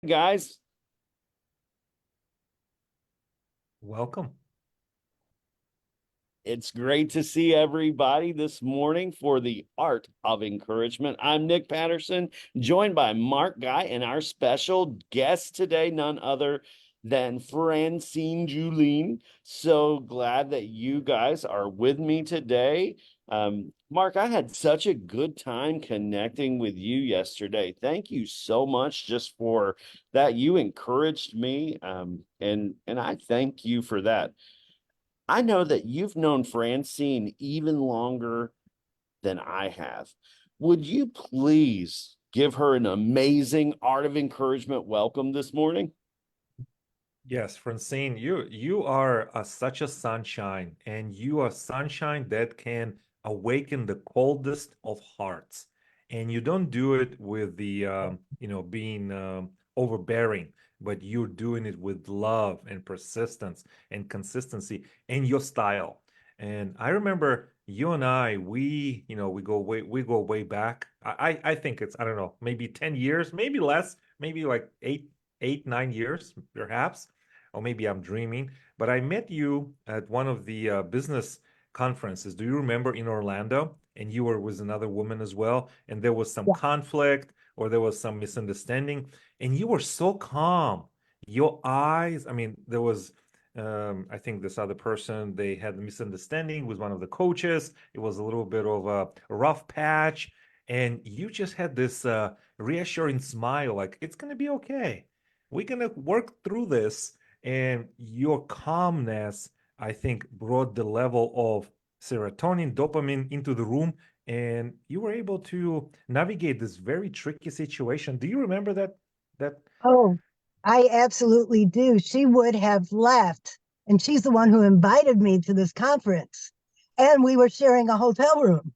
Guys, Welcome. it's great to see everybody this morning for the Art of Encouragement. I'm Nick Patterson, joined by Mark Gai, and our special guest today, none other than Francine Julien. So glad that you guys are with me today. Mark, I had such a good time connecting with you yesterday. Thank you so much just for that. You encouraged me, and I thank you for that. I know that you've known Francine even longer than I have. Would you please give her an amazing Art of Encouragement welcome this morning? Yes, Francine, you are such a sunshine, and you are sunshine that can awaken the coldest of hearts. And you don't do it with the being overbearing, but you're doing it with love and persistence and consistency and your style. And I remember you and I, we go way back. I think it's, I don't know, maybe 10 years, maybe less, maybe like 8, 9 years, perhaps, or maybe I'm dreaming, but I met you at one of the business conferences. Do you remember, in Orlando? And you were with another woman as well, and there was some Yeah. conflict or there was some misunderstanding, and you were so calm. Your eyes, I mean, there was, I think this other person, they had a misunderstanding with one of the coaches. It was a little bit of a rough patch, and you just had this reassuring smile, like it's gonna be okay. We're gonna work through this. And your calmness, I think, brought the level of serotonin, dopamine into the room, and you were able to navigate this very tricky situation. Do you remember that? Oh, I absolutely do. She would have left, and she's the one who invited me to this conference. And we were sharing a hotel room.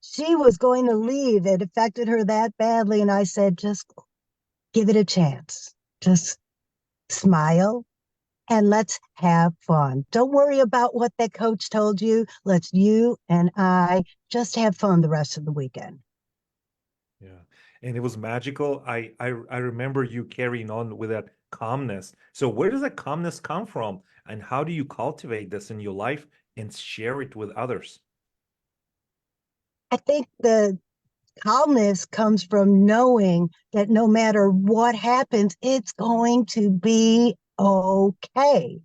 She was going to leave. It affected her that badly. And I said, just give it a chance. Just smile and let's have fun. Don't worry about what that coach told you. Let's you and I just have fun the rest of the weekend. Yeah, and it was magical. I remember you carrying on with that calmness. So where does that calmness come from, and how do you cultivate this in your life and share it with others? I think the calmness comes from knowing that no matter what happens, it's going to be okay.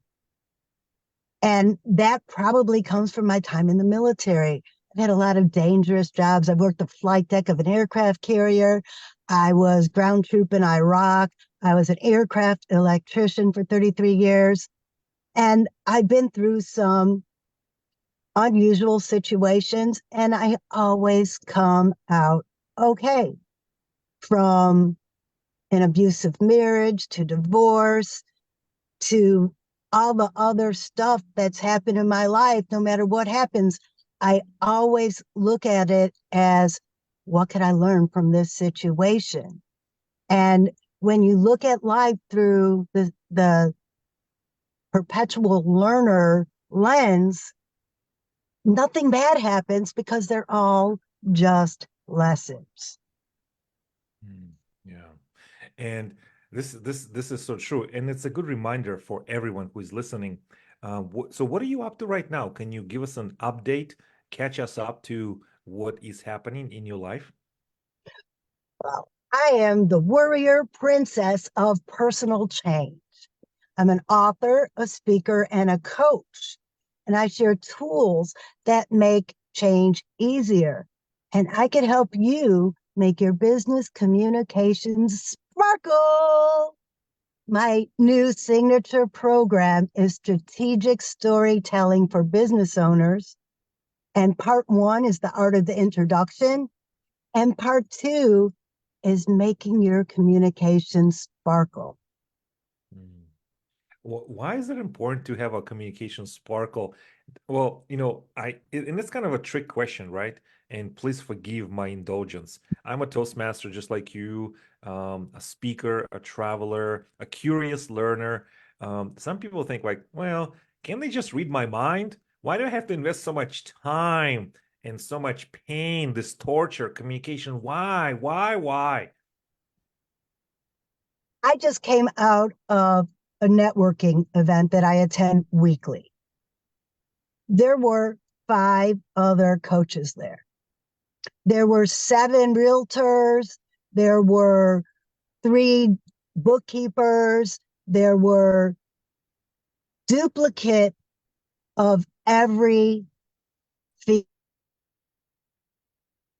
And that probably comes from my time in the military. I've had a lot of dangerous jobs. I've worked the flight deck of an aircraft carrier. I was ground troop in Iraq. I was an aircraft electrician for 33 years. And I've been through some unusual situations, and I always come out okay, from an abusive marriage to divorce to all the other stuff that's happened in my life. No matter what happens, I always look at it as, what can I learn from this situation? And when you look at life through the perpetual learner lens, nothing bad happens because they're all just lessons. Mm, yeah. And this is so true, and it's a good reminder for everyone who is listening. So what are you up to right now? Can you give us an update, catch us up to what is happening in your life? Well, I am the warrior princess of personal change. I'm an author, a speaker, and a coach. And I share tools that make change easier. And I can help you make your business communications sparkle. My new signature program is strategic storytelling for business owners. And part one is the art of the introduction. And part two is making your communications sparkle. Mm. Why is it important to have a communication sparkle? Well, and it's kind of a trick question, right? And please forgive my indulgence. I'm a Toastmaster just like you, a speaker, a traveler, a curious learner. Some people think like, well, can they just read my mind? Why do I have to invest so much time and so much pain, this torture, communication? Why? Why? Why? I just came out of a networking event that I attend weekly. There were 5 other coaches there. There were 7 realtors. There were 3 bookkeepers. There were duplicate of every fee.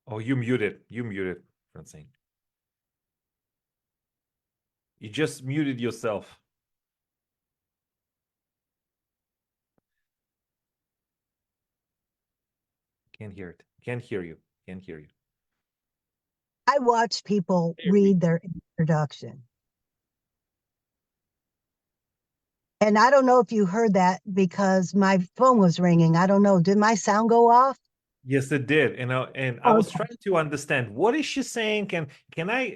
Oh, you muted. You muted, Francine. You just muted yourself. Can't hear it. Can't hear you. Can't hear you. I watched people read their introduction. And I don't know if you heard that because my phone was ringing. I don't know. Did my sound go off? Yes, it did. And I was trying to understand what is she saying. Can I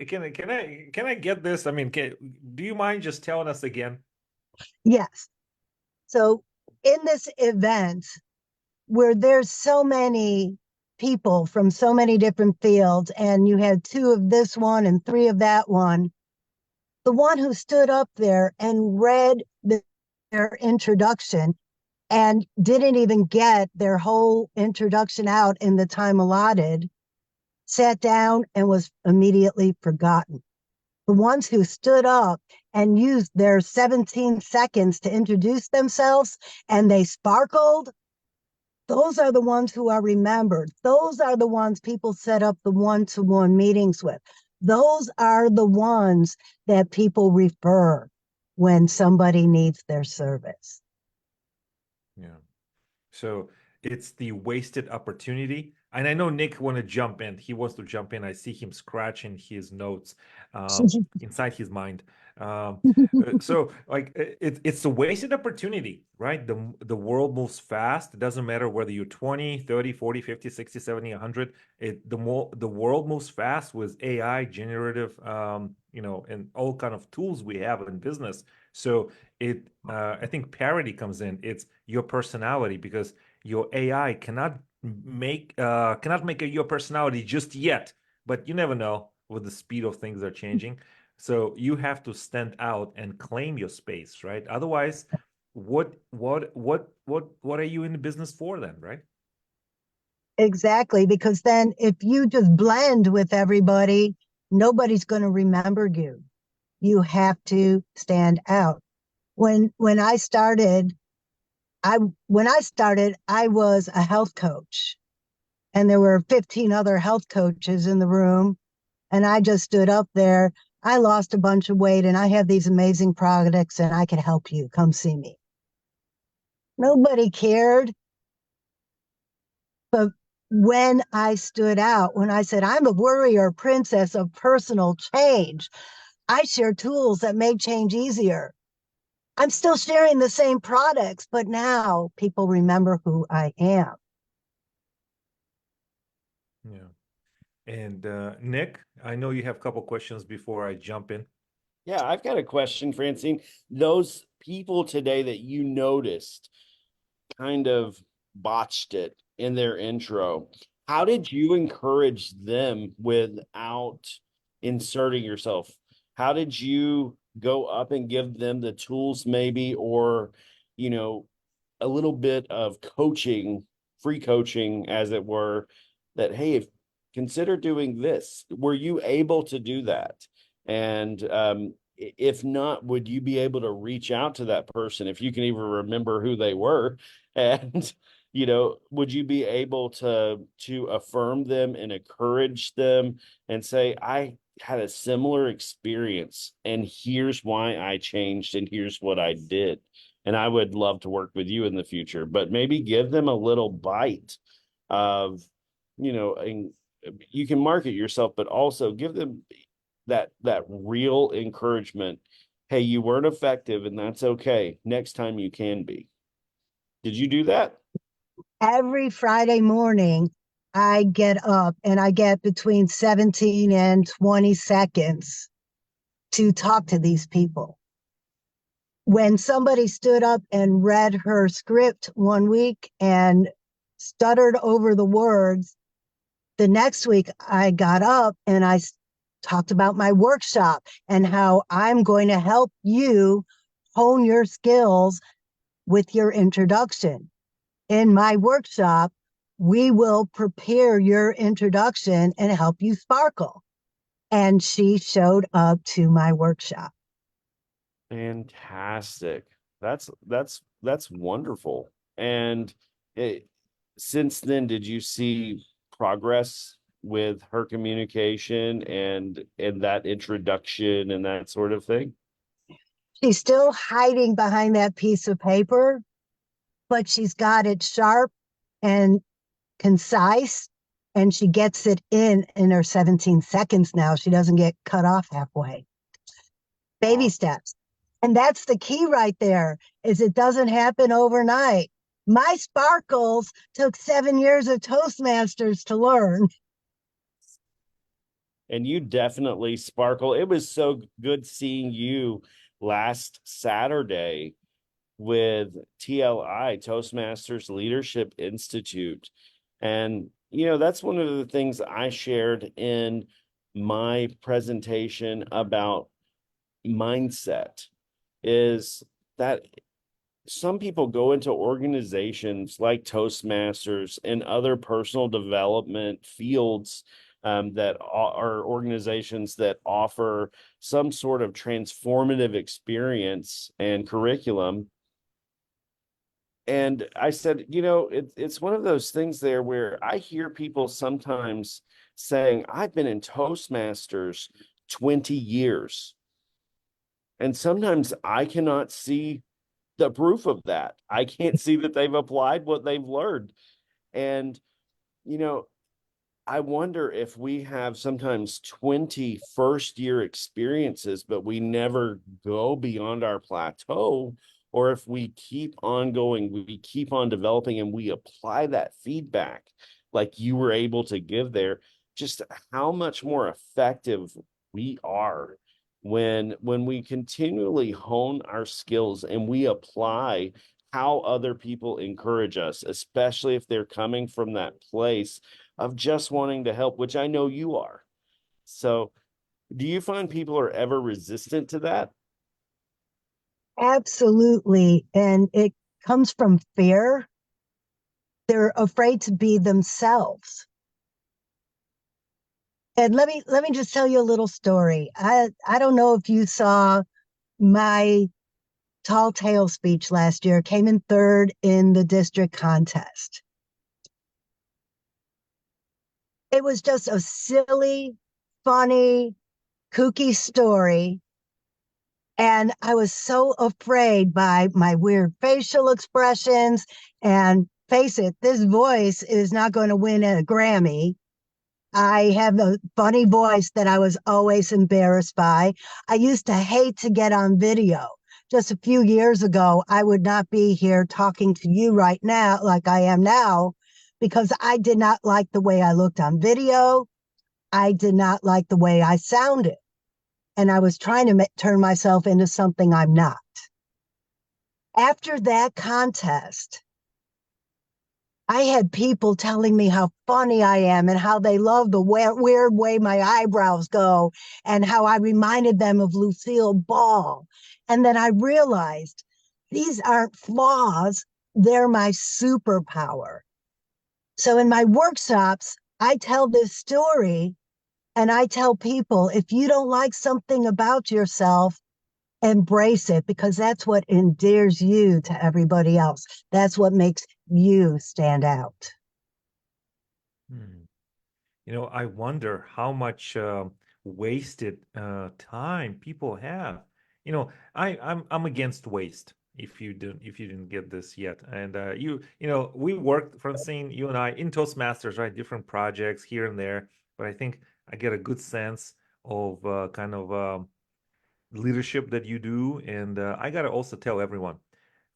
get this? I mean, do you mind just telling us again? Yes. So in this event where there's so many people from so many different fields, and you had 2 of this one and 3 of that one, the one who stood up there and read their introduction and didn't even get their whole introduction out in the time allotted, sat down and was immediately forgotten. The ones who stood up and used their 17 seconds to introduce themselves and they sparkled, those are the ones who are remembered. Those are the ones people set up the one-to-one meetings with. Those are the ones that people refer when somebody needs their service. Yeah. So it's the wasted opportunity. And I know Nick want to jump in. He wants to jump in. I see him scratching his notes inside his mind. So like it's a wasted opportunity, right? The world moves fast. It doesn't matter whether you're 20, 30, 40, 50, 60, 70, 100. The world moves fast with AI, generative, and all kind of tools we have in business. So I think parity comes in. It's your personality, because your AI cannot make your personality just yet, but you never know with the speed of things are changing. So you have to stand out and claim your space, right? Otherwise, what are you in the business for then, right? Exactly, because then if you just blend with everybody, nobody's going to remember you. You have to stand out. When I started, I was a health coach, and there were 15 other health coaches in the room, and I just stood up there. I lost a bunch of weight and I have these amazing products and I can help you. Come see me. Nobody cared. But when I stood out, when I said, I'm a warrior princess of personal change, I share tools that make change easier. I'm still sharing the same products, but now people remember who I am. Yeah. And Nick, I know you have a couple questions before I jump in. Yeah, I've got a question, Francine. Those people today that you noticed kind of botched it in their intro. How did you encourage them without inserting yourself? How did you go up and give them the tools, maybe, or, you know, a little bit of coaching, free coaching, as it were, that, hey, if consider doing this? Were you able to do that? And if not, would you be able to reach out to that person if you can even remember who they were? And would you be able to affirm them and encourage them and say, I had a similar experience and here's why I changed and here's what I did, and I would love to work with you in the future, but maybe give them a little bite of, and you can market yourself, but also give them that real encouragement. Hey, you weren't effective and that's okay. Next time you can be. Did you do that? Every Friday morning, I get up and I get between 17 and 20 seconds to talk to these people. When somebody stood up and read her script one week and stuttered over the words, the next week I got up and I talked about my workshop and how I'm going to help you hone your skills with your introduction. In my workshop, we will prepare your introduction and help you sparkle. And she showed up to my workshop. Fantastic. That's wonderful. And it, since then, did you see progress with her communication and that introduction and that sort of thing? She's still hiding behind that piece of paper, but she's got it sharp and concise, and she gets it in her 17 seconds now. She doesn't get cut off halfway. Baby steps. And that's the key right there, is it doesn't happen overnight. My sparkles took 7 years of Toastmasters to learn. And you definitely sparkle. It was so good seeing you last Saturday with TLI, Toastmasters Leadership Institute. And, that's one of the things I shared in my presentation about mindset is that some people go into organizations like Toastmasters and other personal development fields that are organizations that offer some sort of transformative experience and curriculum. And I said, it's one of those things there where I hear people sometimes saying, I've been in Toastmasters 20 years. And sometimes I cannot see the proof of that. I can't see that they've applied what they've learned. And, you know, I wonder if we have sometimes 20 first year experiences, but we never go beyond our plateau, or if we keep on going, we keep on developing and we apply that feedback like you were able to give there, just how much more effective we are when we continually hone our skills and we apply how other people encourage us, especially if they're coming from that place of just wanting to help, which I know you are. So, do you find people are ever resistant to that? Absolutely. And it comes from fear. They're afraid to be themselves. And let me just tell you a little story. I don't know if you saw my tall tale speech last year, came in third in the district contest. It was just a silly, funny, kooky story. And I was so afraid by my weird facial expressions. And face it, this voice is not going to win a Grammy. I have a funny voice that I was always embarrassed by. I used to hate to get on video. Just a few years ago, I would not be here talking to you right now like I am now because I did not like the way I looked on video. I did not like the way I sounded. And I was trying to turn myself into something I'm not. After that contest, I had people telling me how funny I am and how they love the weird way my eyebrows go and how I reminded them of Lucille Ball. And then I realized these aren't flaws, they're my superpower. So in my workshops, I tell this story and I tell people if you don't like something about yourself, embrace it because that's what endears you to everybody else. That's what makes you stand out. Hmm. I wonder how much wasted time people have. I'm against waste. If you didn't get this yet, and we worked, Francine, you and I in Toastmasters, right? Different projects here and there, but I think I get a good sense of kind of leadership that you do, and I gotta also tell everyone,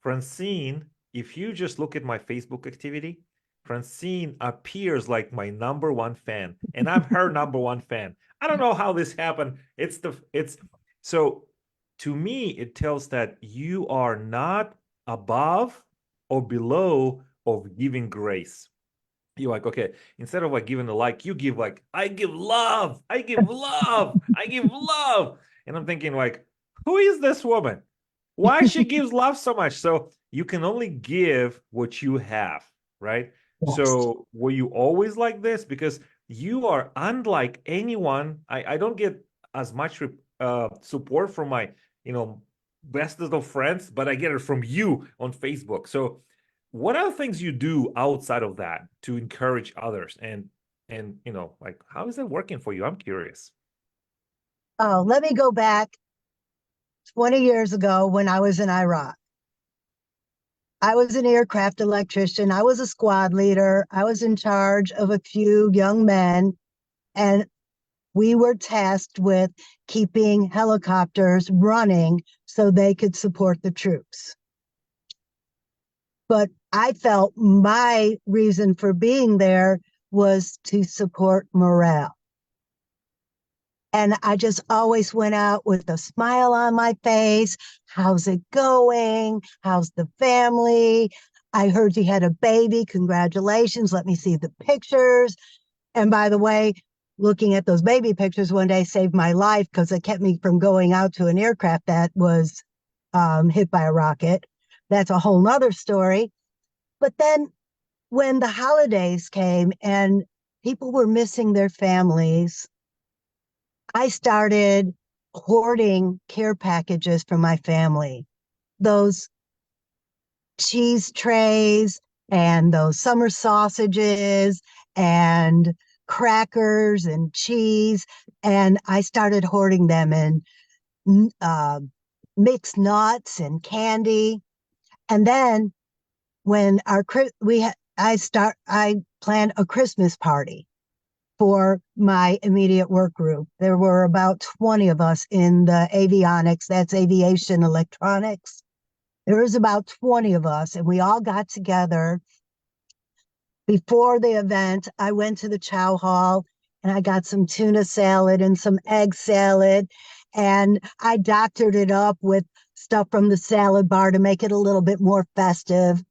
Francine, if you just look at my Facebook activity, Francine appears like my number one fan, and I'm her number one fan. I don't know how this happened. It's so to me, it tells that you are not above or below of giving grace. you're like, okay, instead of like giving a like, you give like, I give love, I give love, I give love. And I'm thinking like, who is this woman? Why she gives love so much? So you can only give what you have, right? Yes. So were you always like this? Because you are unlike anyone. I don't get as much support from my, bestest of friends, but I get it from you on Facebook. So what are the things you do outside of that to encourage others? And like how is that working for you? I'm curious. Oh, let me go back 20 years ago when I was in Iraq. I was an aircraft electrician. I was a squad leader. I was in charge of a few young men, and we were tasked with keeping helicopters running so they could support the troops. But I felt my reason for being there was to support morale. And I just always went out with a smile on my face. How's it going? How's the family? I heard you had a baby. Congratulations. Let me see the pictures. And by the way, looking at those baby pictures one day saved my life because it kept me from going out to an aircraft that was hit by a rocket. That's a whole nother story. But then when the holidays came and people were missing their families, I started hoarding care packages for my family. Those cheese trays and those summer sausages and crackers and cheese. And I started hoarding them and uh, mixed nuts and candy. And then when I planned a Christmas party for my immediate work group. There were about 20 of us in the avionics, that's aviation electronics. There was about 20 of us, and we all got together. Before the event, I went to the chow hall and I got some tuna salad and some egg salad. And I doctored it up with stuff from the salad bar to make it a little bit more festive.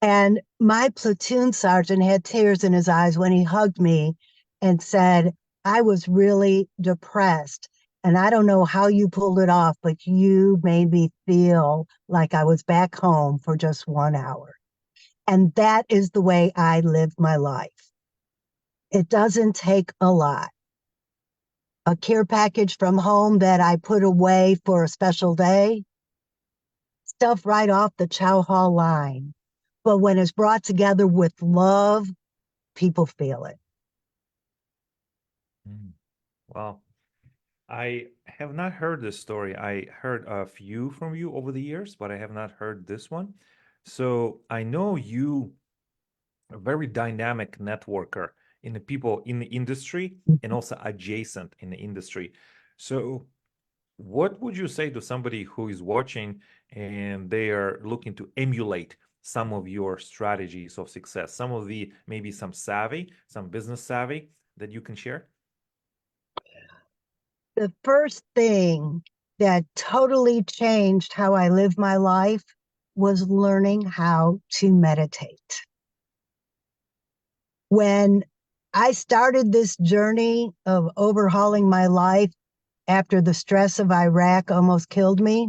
And my platoon sergeant had tears in his eyes when he hugged me and said, I was really depressed. And I don't know how you pulled it off, but you made me feel like I was back home for just 1 hour. And that is the way I live my life. It doesn't take a lot. A care package from home that I put away for a special day, stuff right off the chow hall line. But when it's brought together with love, people feel it. Mm. Well, I have not heard this story. I heard a few from you over the years, but I have not heard this one. So I know you a very dynamic networker in the people in the industry and also adjacent in the industry. So what would you say to somebody who is watching and they are looking to emulate some of your strategies of success, some of the maybe some savvy, some business savvy that you can share? The first thing that totally changed how I live my life was learning how to meditate. When I started this journey of overhauling my life after the stress of Iraq almost killed me,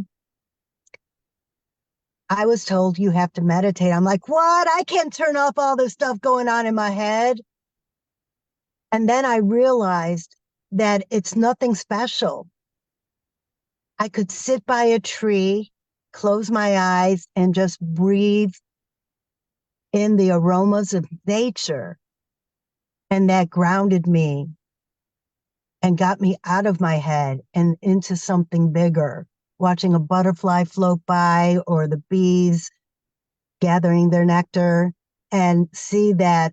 I was told you have to meditate. I'm like, what? I can't turn off all this stuff going on in my head. And then I realized that it's nothing special. I could sit by a tree, close my eyes, and just breathe in the aromas of nature. And that grounded me and got me out of my head and into something bigger, watching a butterfly float by or the bees gathering their nectar, and see that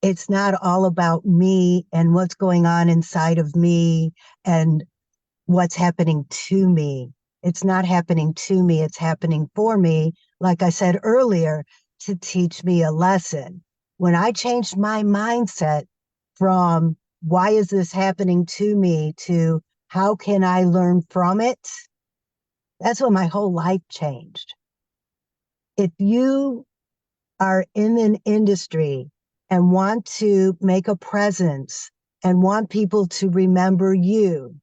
it's not all about me and what's going on inside of me and what's happening to me. It's not happening to me, it's happening for me, like I said earlier, to teach me a lesson. When I changed my mindset from why is this happening to me to how can I learn from it, that's when my whole life changed. If you are in an industry and want to make a presence and want people to remember you,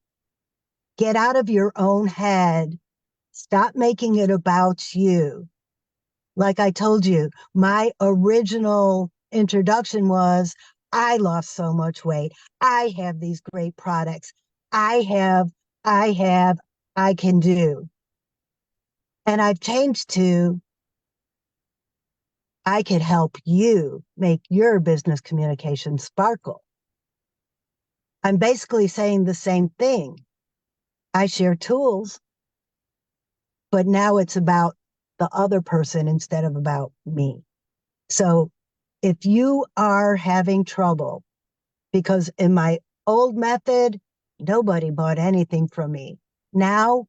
get out of your own head. Stop making it about you. Like I told you, my original introduction was, I lost so much weight. I have these great products. I have, I can do. And I've changed to, I could help you make your business communication sparkle. I'm basically saying the same thing. I share tools, but now it's about the other person instead of about me. So if you are having trouble, because in my old method, nobody bought anything from me. Now,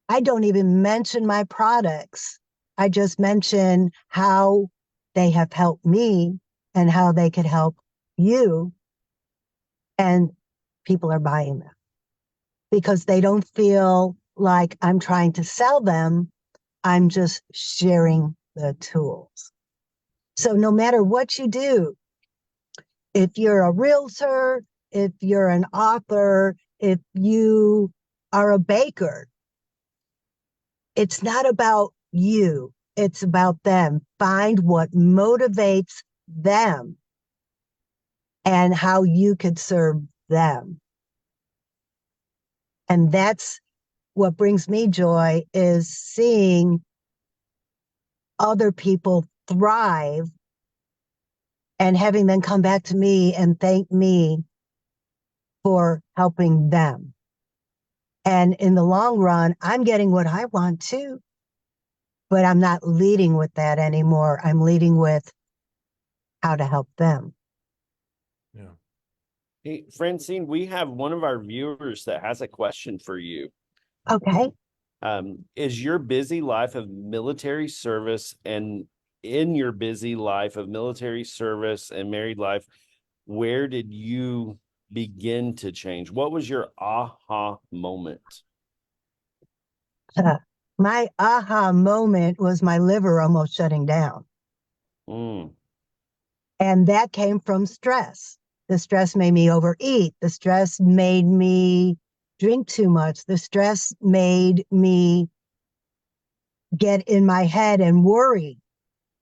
I don't even mention my products. I just mention how they have helped me and how they could help you. And people are buying them because they don't feel like I'm trying to sell them. I'm just sharing the tools. So no matter what you do, if you're a realtor, if you're an author, if you are a baker, it's not about you. It's about them. Find what motivates them and how you could serve them. And that's what brings me joy, is seeing other people thrive and having them come back to me and thank me for helping them. And in the long run, I'm getting what I want too, but I'm not leading with that anymore. I'm leading with how to help them. Yeah. Hey, Francine, we have one of our viewers that has a question for you. Okay. Is your busy life of military service, and in your busy life of military service and married life, where did you begin to change? What was your aha moment? My aha moment was my liver almost shutting down. Mm. And that came from stress. The stress made me overeat. The stress made me drink too much. The stress made me get in my head and worry.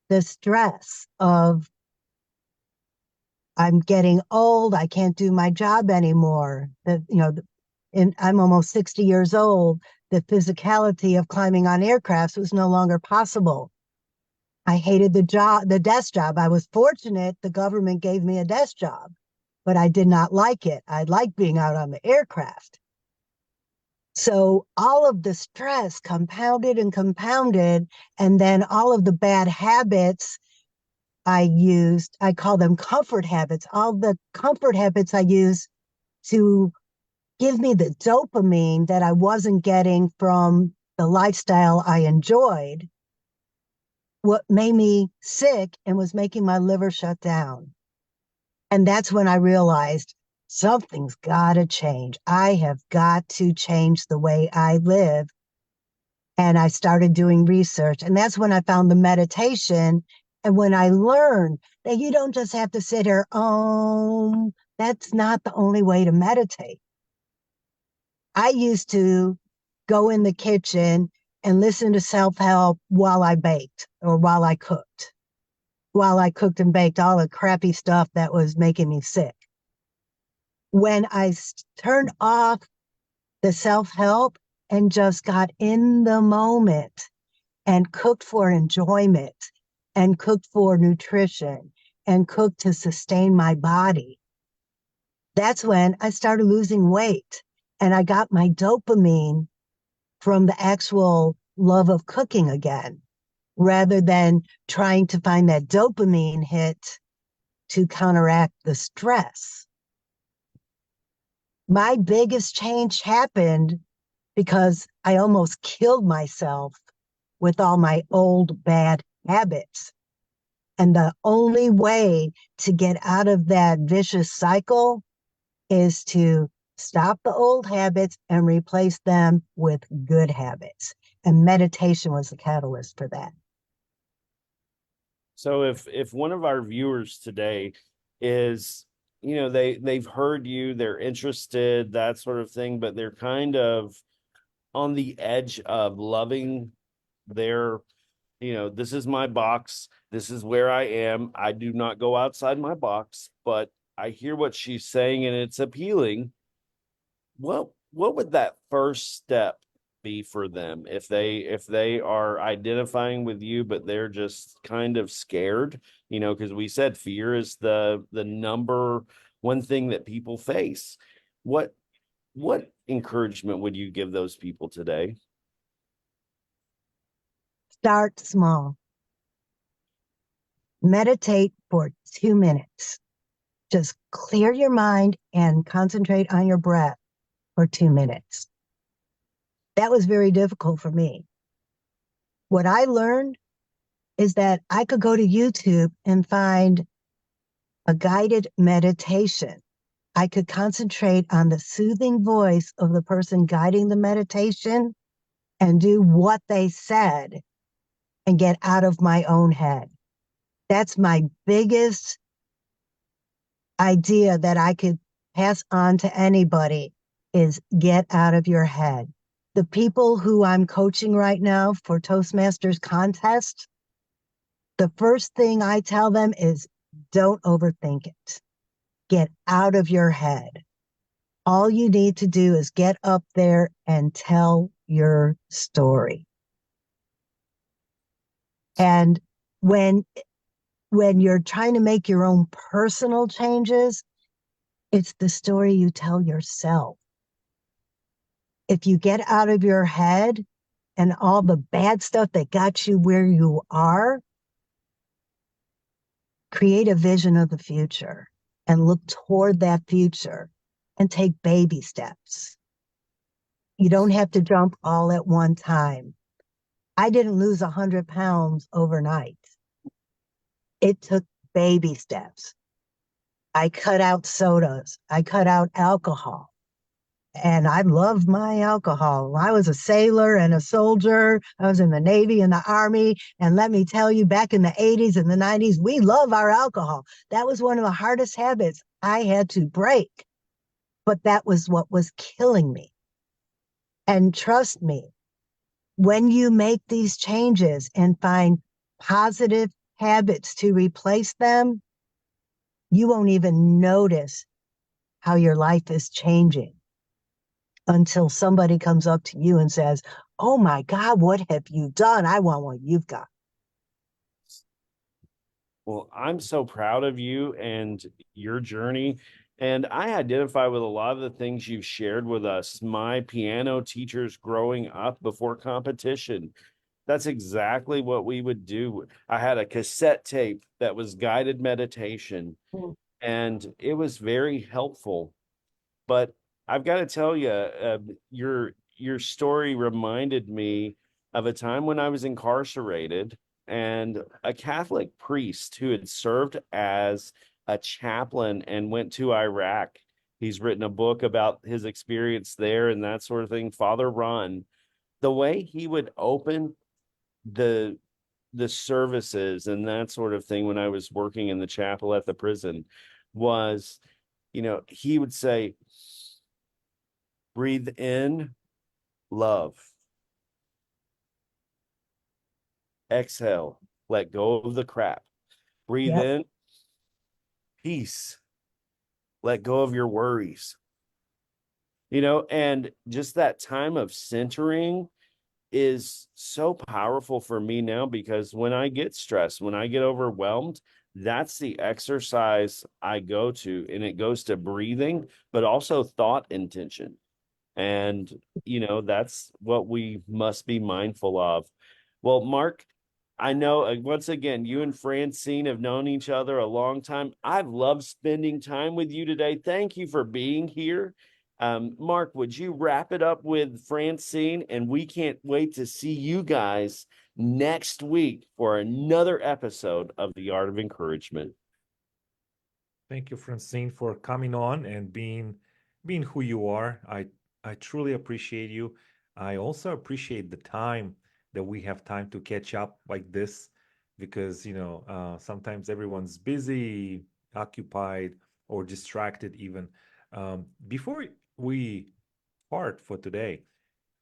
The stress of, I'm getting old, I can't do my job anymore. And I'm almost 60 years old. The physicality of climbing on aircrafts was no longer possible. I hated the desk job. I was fortunate the government gave me a desk job, but I did not like it. I liked being out on the aircraft. So all of the stress compounded and compounded, and then all of the bad habits I used, I call them comfort habits. All the comfort habits I used to give me the dopamine that I wasn't getting from the lifestyle I enjoyed, what made me sick and was making my liver shut down. And that's when I realized something's got to change. I have got to change the way I live. And I started doing research. And that's when I found the meditation. And when I learned that you don't just have to sit here, that's not the only way to meditate. I used to go in the kitchen and listen to self-help while I baked or while I cooked and baked all the crappy stuff that was making me sick. When I turned off the self-help and just got in the moment and cooked for enjoyment and cooked for nutrition and cooked to sustain my body, that's when I started losing weight. And I got my dopamine from the actual love of cooking again, rather than trying to find that dopamine hit to counteract the stress. My biggest change happened because I almost killed myself with all my old bad habits. And the only way to get out of that vicious cycle is to stop the old habits and replace them with good habits. And meditation was the catalyst for that. So if one of our viewers today is, they've heard you, they're interested, that sort of thing, but they're kind of on the edge of loving their, this is my box, this is where I am. I do not go outside my box, but I hear what she's saying and it's appealing. What would that first step be for them if they are identifying with you but they're just kind of scared, because we said fear is the number one thing that people face. What encouragement would you give those people today? Start small. Meditate for 2 minutes. Just clear your mind and concentrate on your breath for 2 minutes. That was very difficult for me. What I learned is that I could go to YouTube and find a guided meditation. I could concentrate on the soothing voice of the person guiding the meditation and do what they said and get out of my own head. That's my biggest idea that I could pass on to anybody is get out of your head. The people who I'm coaching right now for Toastmasters contest, the first thing I tell them is don't overthink it. Get out of your head. All you need to do is get up there and tell your story. And when you're trying to make your own personal changes, it's the story you tell yourself. If you get out of your head and all the bad stuff that got you where you are, create a vision of the future and look toward that future and take baby steps. You don't have to jump all at one time. I didn't lose 100 pounds overnight. It took baby steps. I cut out sodas. I cut out alcohol. And I loved my alcohol. I was a sailor and a soldier. I was in the Navy and the Army. And let me tell you, back in the 80s and the 90s, we love our alcohol. That was one of the hardest habits I had to break. But that was what was killing me. And trust me, when you make these changes and find positive habits to replace them, you won't even notice how your life is changing until somebody comes up to you and says, "Oh my God, what have you done? I want what you've got." Well, I'm so proud of you and your journey. And I identify with a lot of the things you've shared with us. My piano teachers growing up before competition, that's exactly what we would do. I had a cassette tape that was guided meditation, Mm. and it was very helpful. But I've got to tell you, your story reminded me of a time when I was incarcerated, and a Catholic priest who had served as a chaplain and went to Iraq. He's written a book about his experience there and that sort of thing. Father Ron, the way he would open the the services and that sort of thing when I was working in the chapel at the prison was, he would say, breathe in love, exhale, let go of the crap, breathe Yep. in peace, let go of your worries, and just that time of centering is so powerful for me now, because when I get stressed, when I get overwhelmed, that's the exercise I go to, and it goes to breathing, but also thought intention. And, that's what we must be mindful of. Well, Mark, I know, once again, you and Francine have known each other a long time. I've loved spending time with you today. Thank you for being here. Mark, would you wrap it up with Francine? And we can't wait to see you guys next week for another episode of The Art of Encouragement. Thank you, Francine, for coming on and being who you are. I truly appreciate you. I also appreciate the time that we have time to catch up like this. because sometimes everyone's busy, occupied, or distracted even. Before we part for today,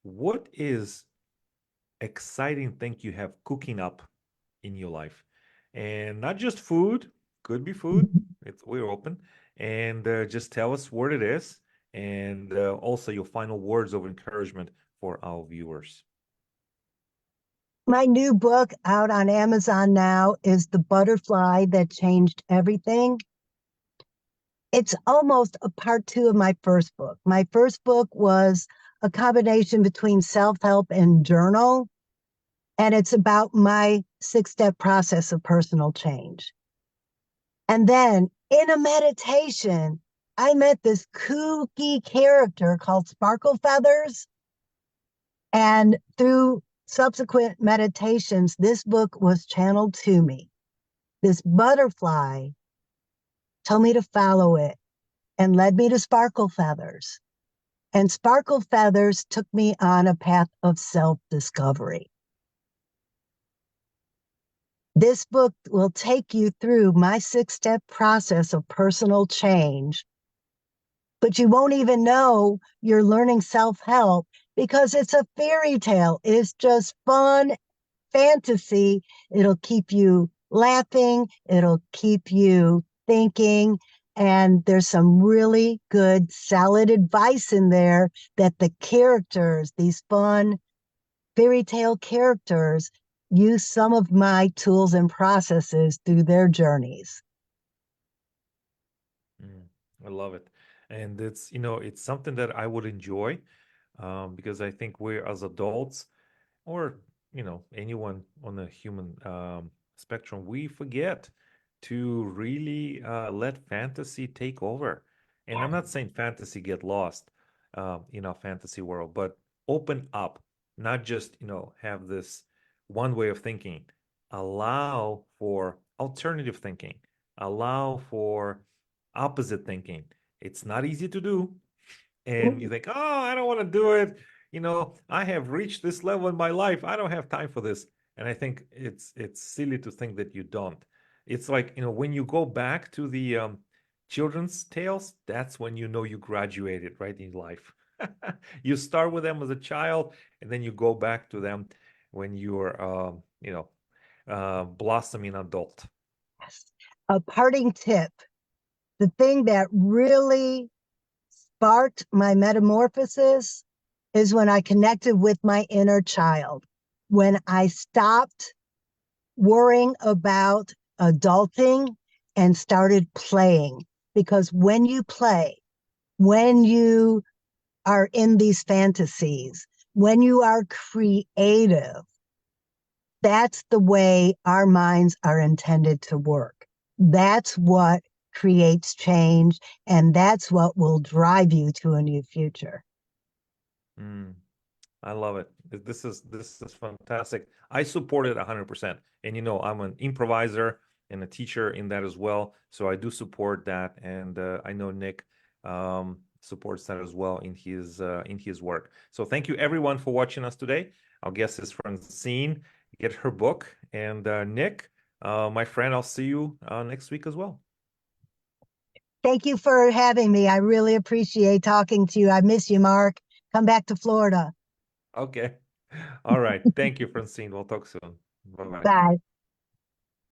what is exciting thing you have cooking up in your life? And not just food, could be food. We're open. And just tell us what it is, and also your final words of encouragement for our viewers. My new book out on Amazon now is The Butterfly That Changed Everything. It's almost a part two of my first book. My first book was a combination between self-help and journal, and it's about my 6-step process of personal change. And then in a meditation, I met this kooky character called Sparkle Feathers. And through subsequent meditations, this book was channeled to me. This butterfly told me to follow it and led me to Sparkle Feathers. And Sparkle Feathers took me on a path of self-discovery. This book will take you through my 6-step process of personal change, but you won't even know you're learning self-help because it's a fairy tale. It's just fun fantasy. It'll keep you laughing. It'll keep you thinking. And there's some really good, solid advice in there that the characters, these fun fairy tale characters, use some of my tools and processes through their journeys. Mm, I love it. And it's something that I would enjoy, because I think we're as adults, or anyone on the human spectrum, we forget to really let fantasy take over. And I'm not saying fantasy get lost in our fantasy world, but open up, not just have this one way of thinking. Allow for alternative thinking, allow for opposite thinking. It's not easy to do, and you think, oh, I don't want to do it. I have reached this level in my life. I don't have time for this. And I think it's silly to think that you don't. It's like, when you go back to the children's tales, that's when you graduated, right, in life. You start with them as a child, and then you go back to them when you're, blossoming adult. Yes. A parting tip. The thing that really sparked my metamorphosis is when I connected with my inner child. When I stopped worrying about adulting and started playing. Because when you play, when you are in these fantasies, when you are creative, that's the way our minds are intended to work. That's what creates change, and that's what will drive you to a new future. Mm. I love it. This is fantastic. I support it 100%. And I'm an improviser and a teacher in that as well. So I do support that, and I know Nick supports that as well in his work. So thank you everyone for watching us today. Our guest is Francine. Get her book, and Nick, my friend, I'll see you next week as well. Thank you for having me. I really appreciate talking to you. I miss you, Mark. Come back to Florida. Okay. All right. Thank you, Francine. We'll talk soon. Bye bye. Bye.